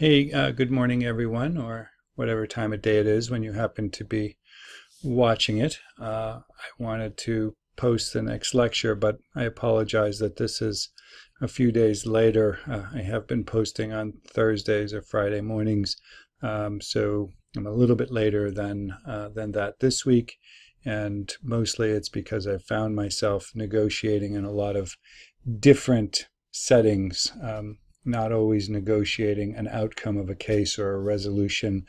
Hey, good morning, everyone, or whatever time of day it is when you happen to be watching it. I wanted to post the next lecture, but I apologize that this is a few days later. I have been posting on Thursdays or Friday mornings, so I'm a little bit later than that this week, and mostly it's because I found myself negotiating in a lot of different settings. Not always negotiating an outcome of a case or a resolution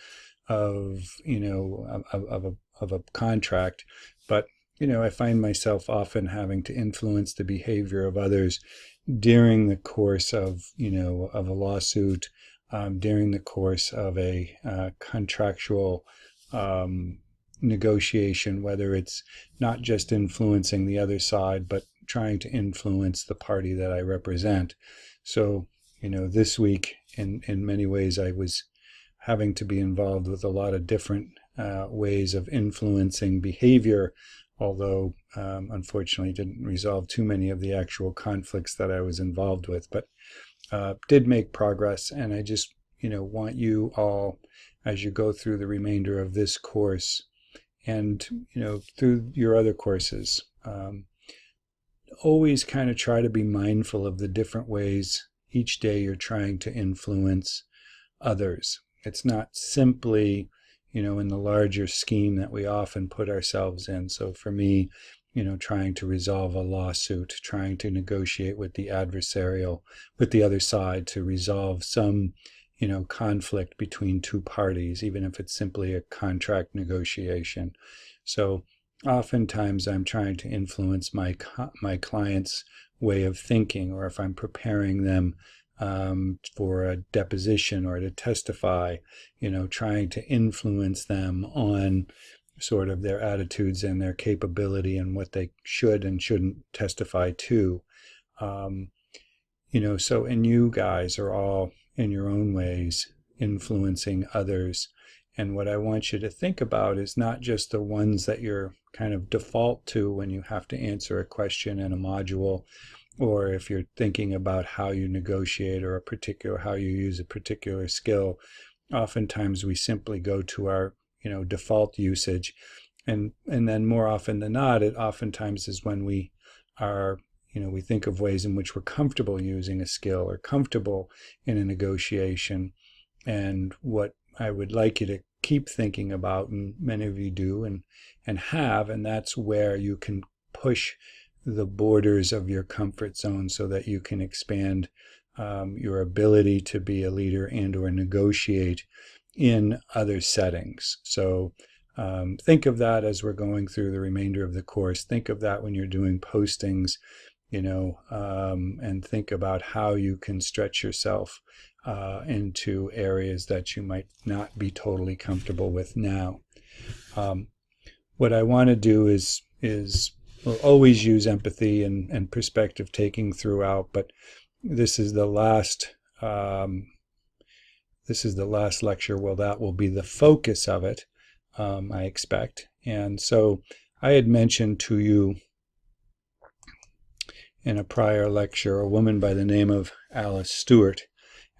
of a contract, but I find myself often having to influence the behavior of others during the course of of a lawsuit, during the course of a contractual negotiation, whether it's not just influencing the other side, but trying to influence the party that I represent. So this week, in many ways, I was having to be involved with a lot of different ways of influencing behavior, although unfortunately didn't resolve too many of the actual conflicts that I was involved with, but did make progress. And I just want you all, as you go through the remainder of this course and through your other courses, always kind of try to be mindful of the different ways each day you're trying to influence others. It's not simply, in the larger scheme that we often put ourselves in. So for me, trying to resolve a lawsuit, trying to negotiate with the other side to resolve some, conflict between two parties, even if it's simply a contract negotiation. So oftentimes I'm trying to influence my client's way of thinking, or if I'm preparing them for a deposition or to testify, trying to influence them on sort of their attitudes and their capability and what they should and shouldn't testify to. And you guys are all in your own ways influencing others. And what I want you to think about is not just the ones that you're kind of default to when you have to answer a question in a module, or if you're thinking about how you negotiate or how you use a particular skill. Oftentimes we simply go to our default usage, and then more often than not, it oftentimes is when we are we think of ways in which we're comfortable using a skill or comfortable in a negotiation. And what I would like you to keep thinking about, and many of you do and have, and that's where you can push the borders of your comfort zone so that you can expand your ability to be a leader and or negotiate in other settings. So think of that as we're going through the remainder of the course. Think of that when you're doing postings, and think about how you can stretch yourself into areas that you might not be totally comfortable with now. What I want to do is we'll always use empathy and perspective taking throughout, but this is the last lecture. Well, that will be the focus of it, I expect. And so I had mentioned to you in a prior lecture a woman by the name of Alice Stewart.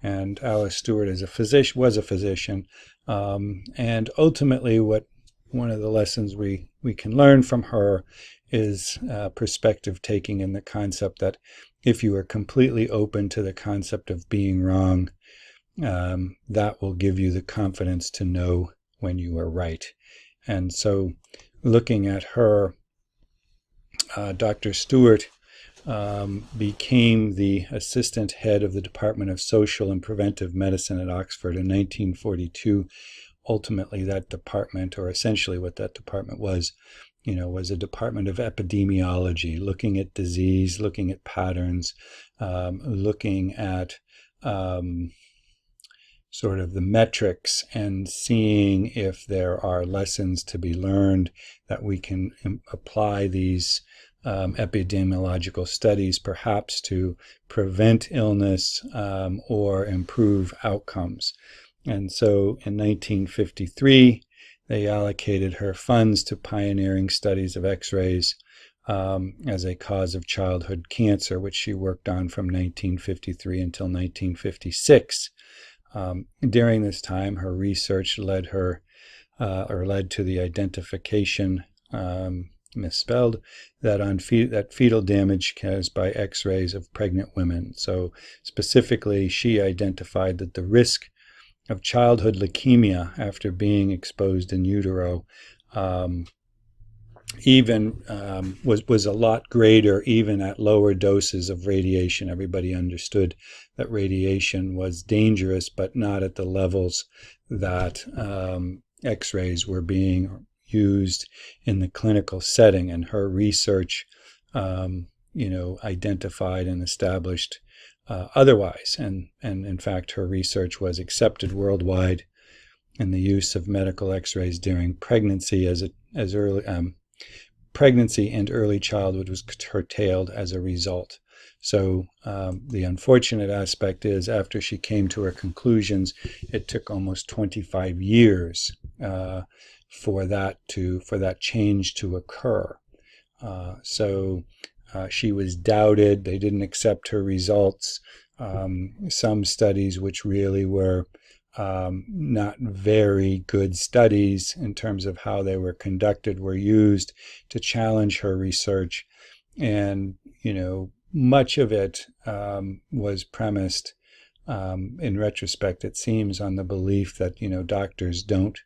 And Alice Stewart was a physician, and ultimately one of the lessons we can learn from her is perspective taking, and the concept that if you are completely open to the concept of being wrong, that will give you the confidence to know when you are right. And so looking at her, Dr. Stewart became the assistant head of the Department of Social and Preventive Medicine at Oxford in 1942. Ultimately, that department, or essentially what that department was a department of epidemiology, looking at disease, looking at patterns, looking at sort of the metrics and seeing if there are lessons to be learned that we can apply these epidemiological studies perhaps to prevent illness or improve outcomes. And so in 1953, they allocated her funds to pioneering studies of X-rays as a cause of childhood cancer, which she worked on from 1953 until 1956. During this time, her research led to the identification, misspelled, that fetal damage caused by X-rays of pregnant women. So specifically, she identified that the risk of childhood leukemia after being exposed in utero was a lot greater even at lower doses of radiation. Everybody understood that radiation was dangerous, but not at the levels that X-rays were being used in the clinical setting. And her research, identified and established otherwise. And in fact, her research was accepted worldwide in the use of medical X-rays during pregnancy pregnancy and early childhood was curtailed as a result. So the unfortunate aspect is, after she came to her conclusions, it took almost 25 years for that change to occur. So she was doubted. They didn't accept her results. Some studies, which really were not very good studies in terms of how they were conducted, were used to challenge her research. And, much of it was premised, in retrospect, it seems, on the belief that, doctors don't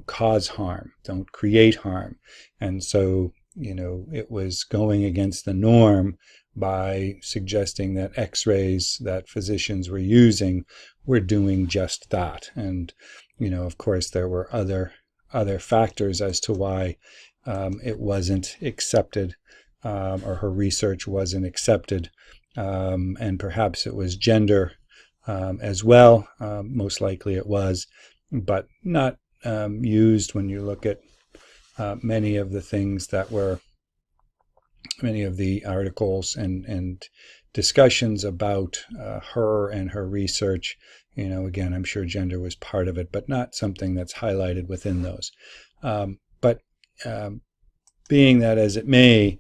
cause harm, don't create harm. And so, it was going against the norm by suggesting that X-rays that physicians were using were doing just that. And, of course, there were other factors as to why it wasn't accepted, or her research wasn't accepted. And perhaps it was gender as well. Most likely it was, but not used when you look at many of the articles and discussions about her and her research. Again, I'm sure gender was part of it, but not something that's highlighted within those. But being that as it may,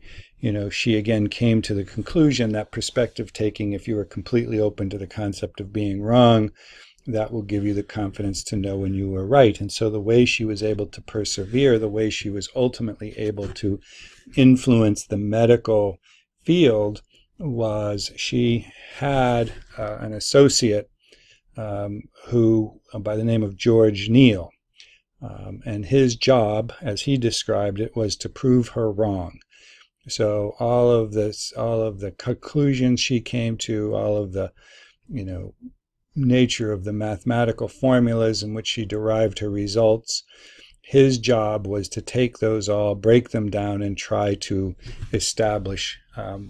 she again came to the conclusion that perspective taking, if you are completely open to the concept of being wrong, that will give you the confidence to know when you were right. And so the way she was able to persevere, the way she was ultimately able to influence the medical field, was she had an associate who, by the name of George Neal. And his job, as he described it, was to prove her wrong. So all of the conclusions she came to, all of the, nature of the mathematical formulas in which she derived her results, his job was to take those all, break them down, and try to establish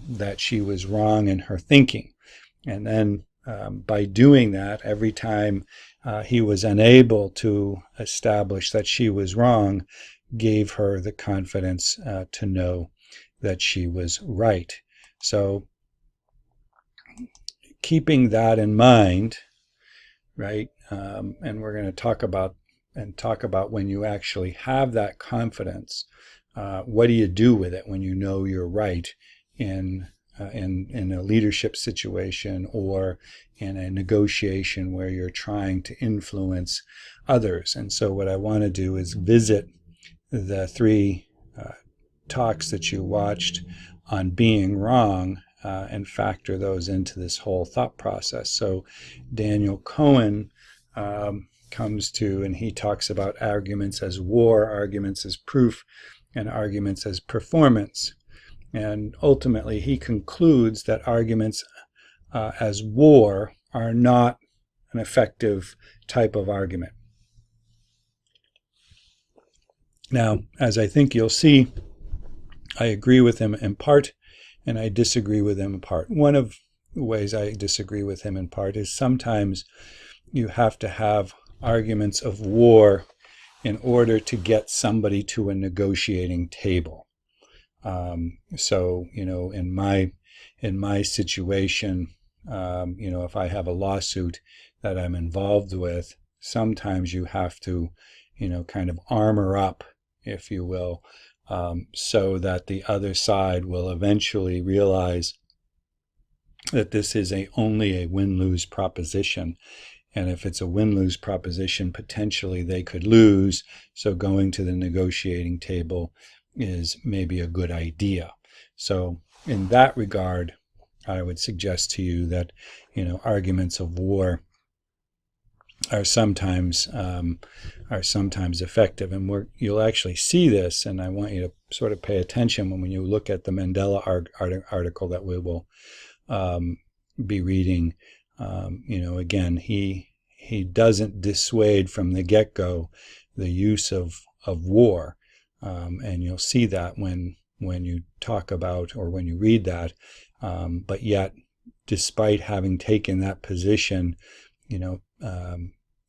that she was wrong in her thinking. And then by doing that, every time he was unable to establish that she was wrong, gave her the confidence to know that she was right. So keeping that in mind, right, and we're going to talk about when you actually have that confidence, what do you do with it when you know you're right in a leadership situation or in a negotiation where you're trying to influence others. And so what I want to do is visit the 3 talks that you watched on being wrong and factor those into this whole thought process. So Daniel Cohen comes to, and he talks about arguments as war, arguments as proof, and arguments as performance. And ultimately, he concludes that arguments as war are not an effective type of argument. Now, as I think you'll see, I agree with him in part, and I disagree with him in part. One of the ways I disagree with him in part is sometimes you have to have arguments of war in order to get somebody to a negotiating table. So, in my situation, if I have a lawsuit that I'm involved with, sometimes you have to, kind of armor up, if you will, so that the other side will eventually realize that this is only a win-lose proposition. And if it's a win-lose proposition, potentially they could lose. So going to the negotiating table is maybe a good idea. So in that regard, I would suggest to you that, arguments of war are sometimes effective, and you'll actually see this. And I want you to sort of pay attention when you look at the Mandela article that we will be reading. Again, he doesn't dissuade from the get-go the use of war, and you'll see that when you talk about or when you read that. But yet, despite having taken that position,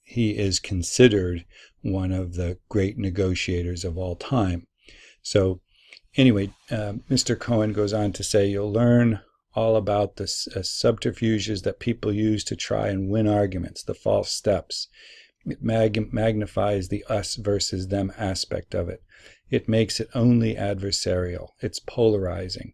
he is considered one of the great negotiators of all time. So anyway, Mr. Cohen goes on to say, you'll learn all about the subterfuges that people use to try and win arguments, the false steps. It magnifies the us versus them aspect of it. It makes it only adversarial. It's polarizing.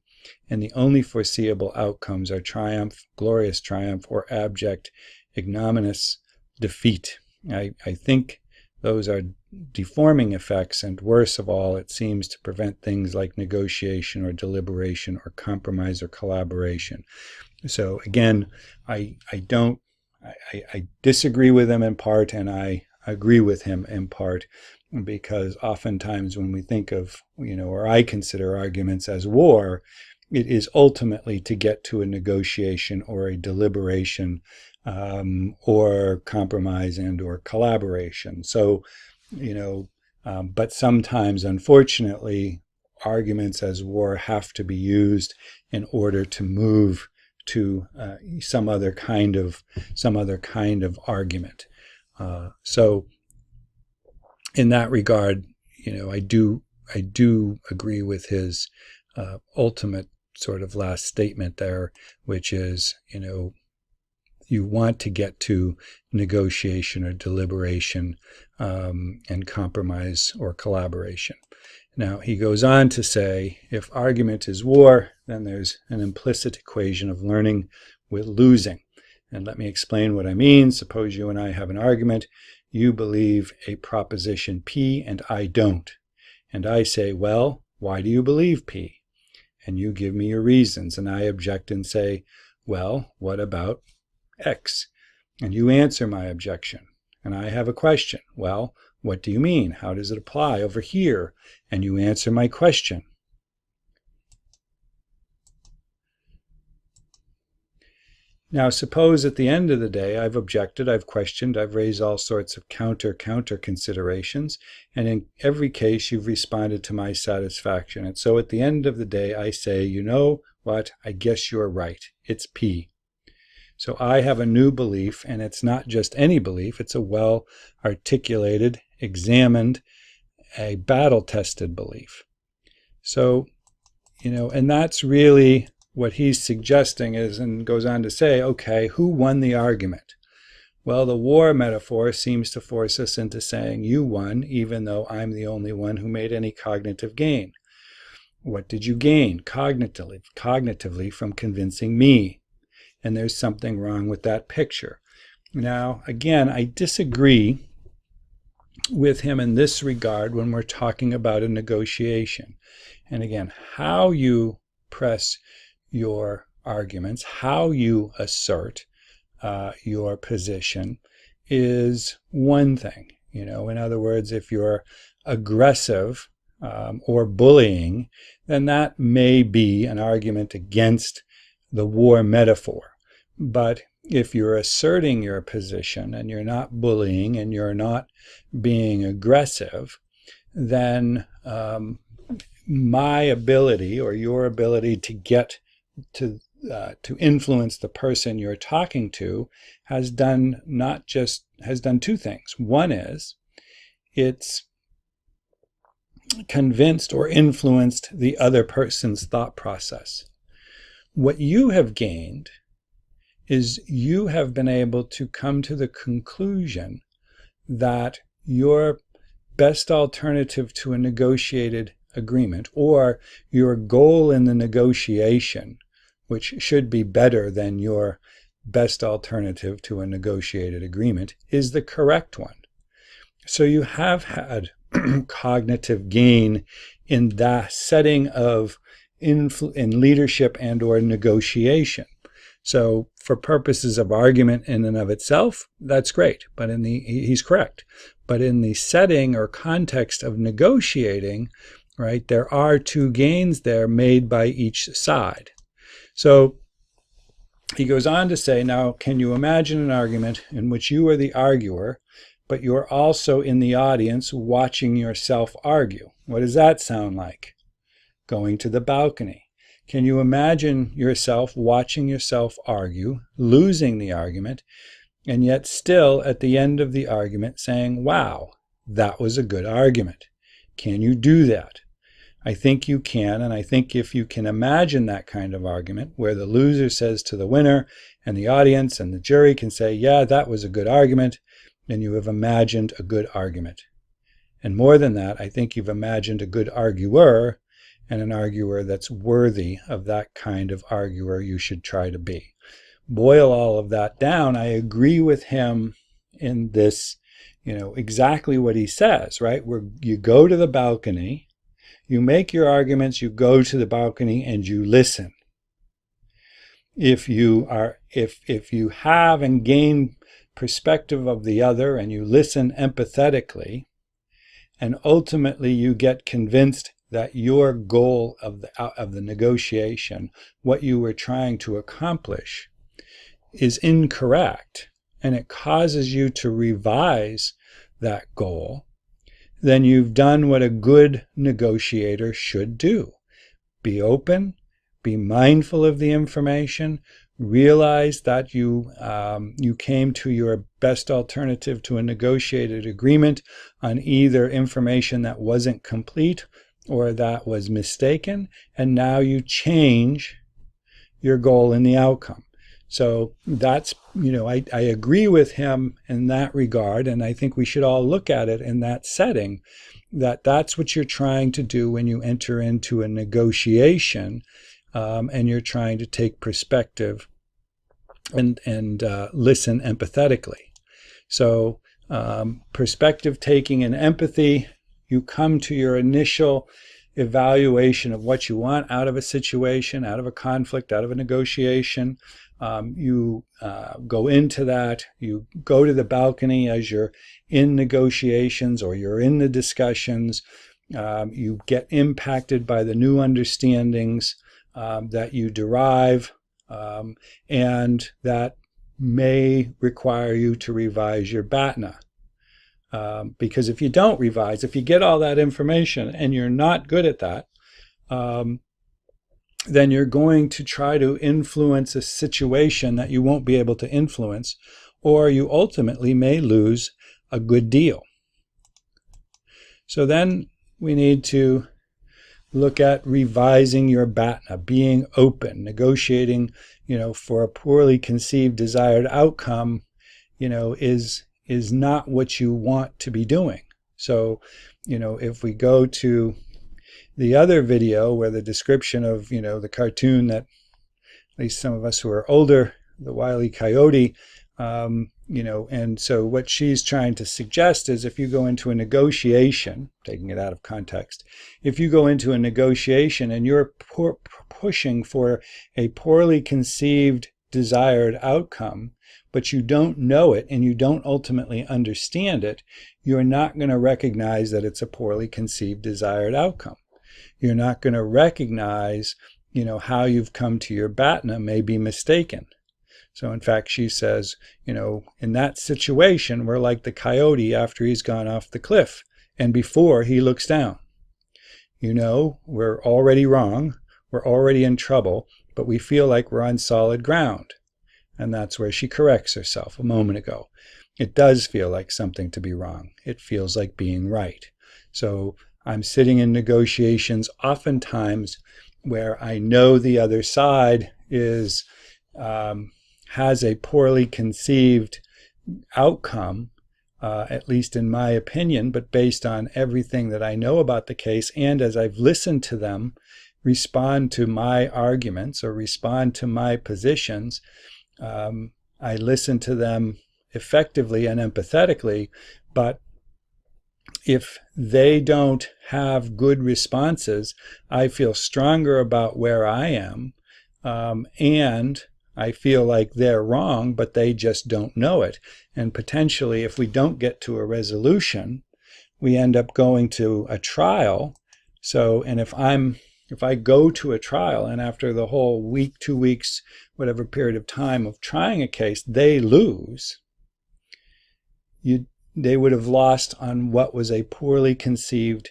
And the only foreseeable outcomes are triumph, glorious triumph, or abject, ignominious defeat. I think those are deforming effects, and worst of all, it seems to prevent things like negotiation or deliberation or compromise or collaboration. So again, I disagree with him in part, and I agree with him in part, because oftentimes when we think of, or I consider arguments as war, it is ultimately to get to a negotiation or a deliberation, or compromise and or collaboration. So, but sometimes, unfortunately, arguments as war have to be used in order to move to some other kind of argument. So, in that regard, I do agree with his ultimate sort of last statement there, which is, you want to get to negotiation or deliberation, and compromise or collaboration. Now, he goes on to say, if argument is war, then there's an implicit equation of learning with losing. And let me explain what I mean. Suppose you and I have an argument. You believe a proposition P and I don't. And I say, well, why do you believe P? And you give me your reasons, and I object and say, well, what about X? And you answer my objection. And I have a question. Well, what do you mean? How does it apply over here? And you answer my question. Now, suppose at the end of the day, I've objected, I've questioned, I've raised all sorts of counter considerations, and in every case, you've responded to my satisfaction. And so at the end of the day, I say, you know what? I guess you're right. It's P. So I have a new belief, and it's not just any belief. It's a well-articulated, examined, a battle-tested belief. So, and that's really what he's suggesting is, and goes on to say, okay, who won the argument? Well, the war metaphor seems to force us into saying you won, even though I'm the only one who made any cognitive gain. What did you gain cognitively from convincing me? And there's something wrong with that picture. Now, again, I disagree with him in this regard when we're talking about a negotiation. And again, how you press your arguments, how you assert your position is one thing. In other words, if you're aggressive or bullying, then that may be an argument against the war metaphor. But if you're asserting your position and you're not bullying and you're not being aggressive, then my ability or your ability to get to influence the person you're talking to has done two things. One is it's convinced or influenced the other person's thought process. What you have gained is you have been able to come to the conclusion that your best alternative to a negotiated agreement, or your goal in the negotiation, which should be better than your best alternative to a negotiated agreement, is the correct one. So you have had cognitive gain in that setting of in leadership and or negotiation. So for purposes of argument in and of itself, that's great, but he's correct. But in the setting or context of negotiating, right, there are two gains there made by each side. So he goes on to say, now, can you imagine an argument in which you are the arguer, but you're also in the audience watching yourself argue? What does that sound like? Going to the balcony. Can you imagine yourself watching yourself argue, losing the argument, and yet still at the end of the argument saying, wow, that was a good argument? Can you do that? I think you can, and I think if you can imagine that kind of argument where the loser says to the winner and the audience and the jury can say, yeah, that was a good argument, then you have imagined a good argument. And more than that, I think you've imagined a good arguer, and an arguer that's worthy of that kind of arguer you should try to be. Boil all of that down. I agree with him in this, exactly what he says, right? Where you go to the balcony, you make your arguments, you go to the balcony and you listen. If you have and gain perspective of the other and you listen empathetically, and ultimately you get convinced that your goal of the negotiation, what you were trying to accomplish, is incorrect, and it causes you to revise that goal, then you've done what a good negotiator should do. Be open, be mindful of the information, realize that you came to your best alternative to a negotiated agreement on either information that wasn't complete or that was mistaken, and now you change your goal in the outcome. So that's, I agree with him in that regard, and I think we should all look at it in that setting, that's what you're trying to do when you enter into a negotiation, and you're trying to take perspective and listen empathetically. So perspective taking and empathy, you come to your initial evaluation of what you want out of a situation, out of a conflict, out of a negotiation. You go into that, you go to the balcony as you're in negotiations or you're in the discussions. You get impacted by the new understandings that you derive, and that may require you to revise your BATNA. Because if you don't revise, if you get all that information and you're not good at that, then you're going to try to influence a situation that you won't be able to influence, or you ultimately may lose a good deal. So then we need to look at revising your BATNA, being open, negotiating, for a poorly conceived desired outcome, is not what you want to be doing. So, if we go to the other video where the description of, the cartoon that at least some of us who are older, the Wile E. Coyote, and so what she's trying to suggest is if you go into a negotiation, taking it out of context, if you go into a negotiation and you're pushing for a poorly conceived desired outcome, but you don't know it and you don't ultimately understand it, you're not going to recognize that it's a poorly conceived desired outcome. You're not going to recognize, how you've come to your BATNA may be mistaken. So in fact, she says, in that situation, we're like the coyote after he's gone off the cliff and before he looks down. We're already wrong, we're already in trouble, but we feel like we're on solid ground. And that's where she corrects herself a moment ago. It does feel like something to be wrong. It feels like being right. So I'm sitting in negotiations oftentimes where I know the other side is has a poorly conceived outcome, at least in my opinion, but based on everything that I know about the case and as I've listened to them respond to my arguments or respond to my positions, I listen to them effectively and empathetically, but if they don't have good responses, I feel stronger about where I am, and I feel like they're wrong, but they just don't know it. And potentially, if we don't get to a resolution, we end up going to a trial. So, and if I go to a trial and after the whole week, 2 weeks, whatever period of time of trying a case, they lose, they would have lost on what was a poorly conceived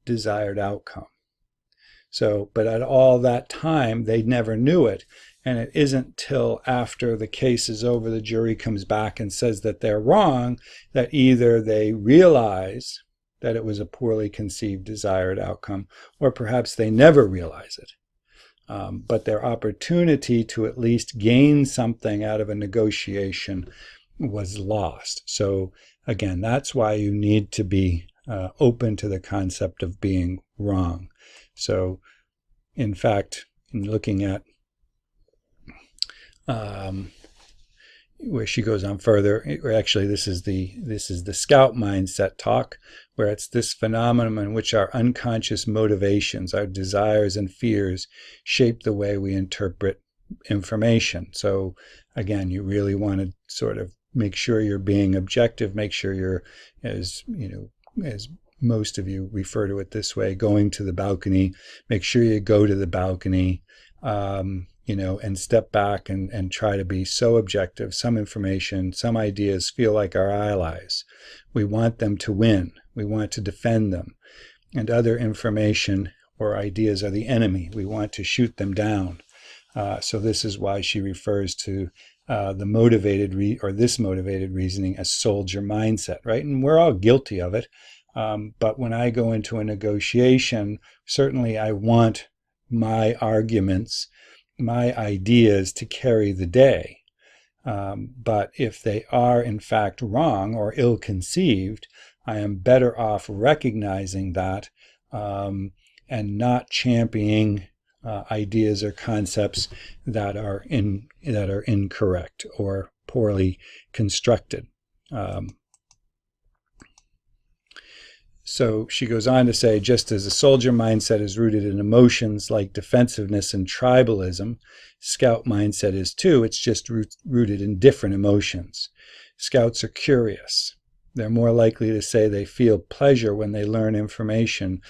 desired outcome. So, but at all that time, they never knew it. And it isn't till after the case is over, the jury comes back and says that they're wrong, that either they realize that it was a poorly conceived desired outcome, or perhaps they never realize it. But their opportunity to at least gain something out of a negotiation was lost. So again, that's why you need to be open to the concept of being wrong. So in fact, in looking at where she goes on further, or actually this is the Scout mindset talk, where it's this phenomenon in which our unconscious motivations, our desires and fears shape the way we interpret information. So again, you really want to sort of make sure you're being objective, make sure you're, as most of you refer to it this way, going to the balcony, make sure you go to the balcony, and step back and try to be so objective. Some information, some ideas feel like our allies. We want them to win. We want to defend them. And other information or ideas are the enemy. We want to shoot them down. So this is why she refers to this motivated reasoning as soldier mindset, right? And we're all guilty of it. But when I go into a negotiation, certainly I want my arguments, my ideas to carry the day. But if they are in fact wrong or ill-conceived, I am better off recognizing that and not championing ideas or concepts that are incorrect or poorly constructed. So she goes on to say, just as a soldier mindset is rooted in emotions like defensiveness and tribalism, Scout mindset is too. It's just rooted in different emotions. Scouts are curious. They're more likely to say they feel pleasure when they learn information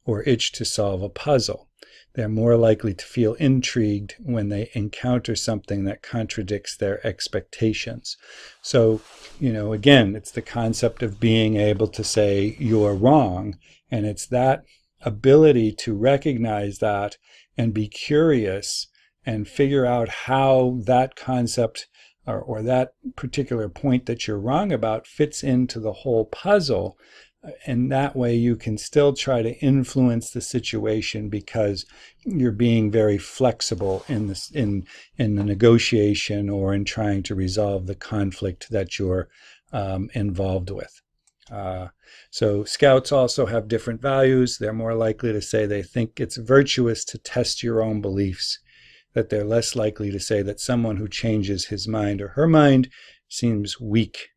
or itch to solve a puzzle. They're more likely to feel intrigued when they encounter something that contradicts their expectations. So, again, it's the concept of being able to say you're wrong, and it's that ability to recognize that and be curious and figure out how that concept or that particular point that you're wrong about fits into the whole puzzle. And that way you can still try to influence the situation because you're being very flexible in the negotiation or in trying to resolve the conflict that you're involved with. So Scouts also have different values. They're more likely to say they think it's virtuous to test your own beliefs, that they're less likely to say that someone who changes his mind or her mind seems weak.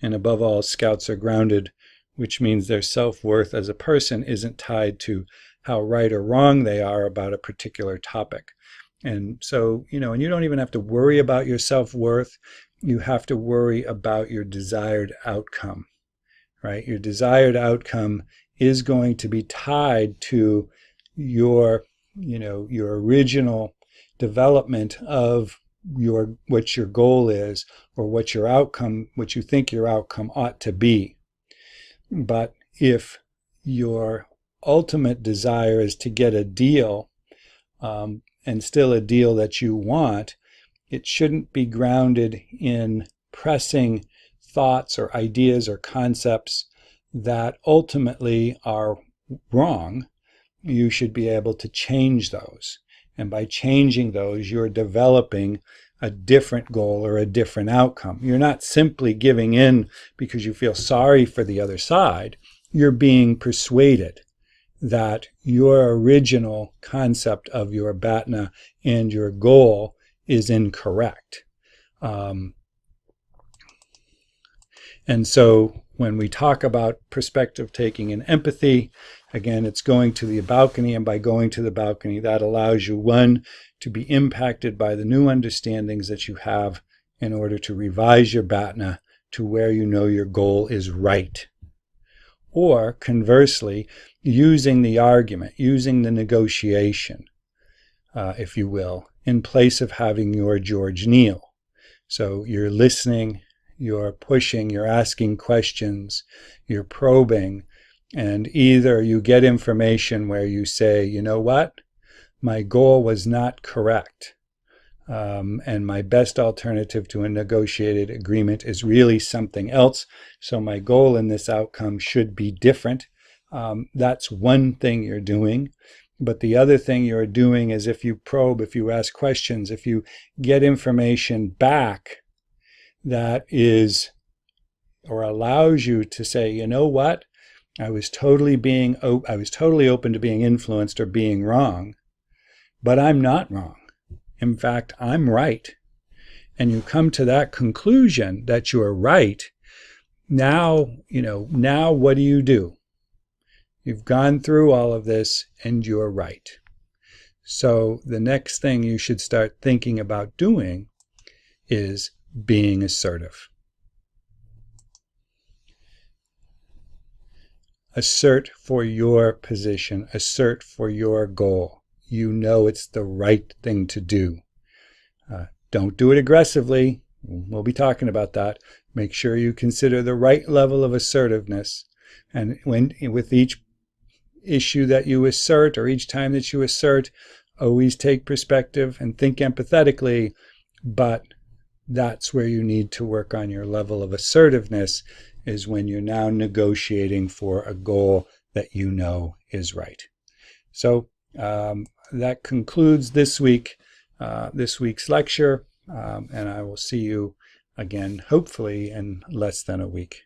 And above all, Scouts are grounded, which means their self-worth as a person isn't tied to how right or wrong they are about a particular topic. And so, and you don't even have to worry about your self-worth. You have to worry about your desired outcome, right? Your desired outcome is going to be tied to your original development of what your goal is, or what you think your outcome ought to be. But if your ultimate desire is to get a deal, and still a deal that you want, it shouldn't be grounded in pressing thoughts or ideas or concepts that ultimately are wrong. You should be able to change those. And by changing those, you're developing a different goal or a different outcome. You're not simply giving in because you feel sorry for the other side. You're being persuaded that your original concept of your BATNA and your goal is incorrect. And so when we talk about perspective taking and empathy, again, it's going to the balcony, and by going to the balcony, that allows you, one, to be impacted by the new understandings that you have in order to revise your BATNA to where you know your goal is right. Or conversely, using the argument, using the negotiation, if you will, in place of having your George Neal. So you're listening, you're pushing, you're asking questions, you're probing, and either you get information where you say, you know what, my goal was not correct, and my best alternative to a negotiated agreement is really something else, so my goal in this outcome should be different. That's one thing you're doing. But the other thing you're doing is, if you probe, if you ask questions, if you get information back that is, or allows you to say, you know what, I was totally open to being influenced or being wrong, but I'm not wrong. In fact, I'm right. And you come to that conclusion that you're right. Now, now what do? You've gone through all of this and you're right. So the next thing you should start thinking about doing is being assertive. Assert for your position, assert for your goal. You know it's the right thing to do. Don't do it aggressively. We'll be talking about that. Make sure you consider the right level of assertiveness. And with each issue that you assert, or each time that you assert, always take perspective and think empathetically, but that's where you need to work on your level of assertiveness, is when you're now negotiating for a goal that you know is right. So that concludes this week's lecture, and I will see you again, hopefully in less than a week.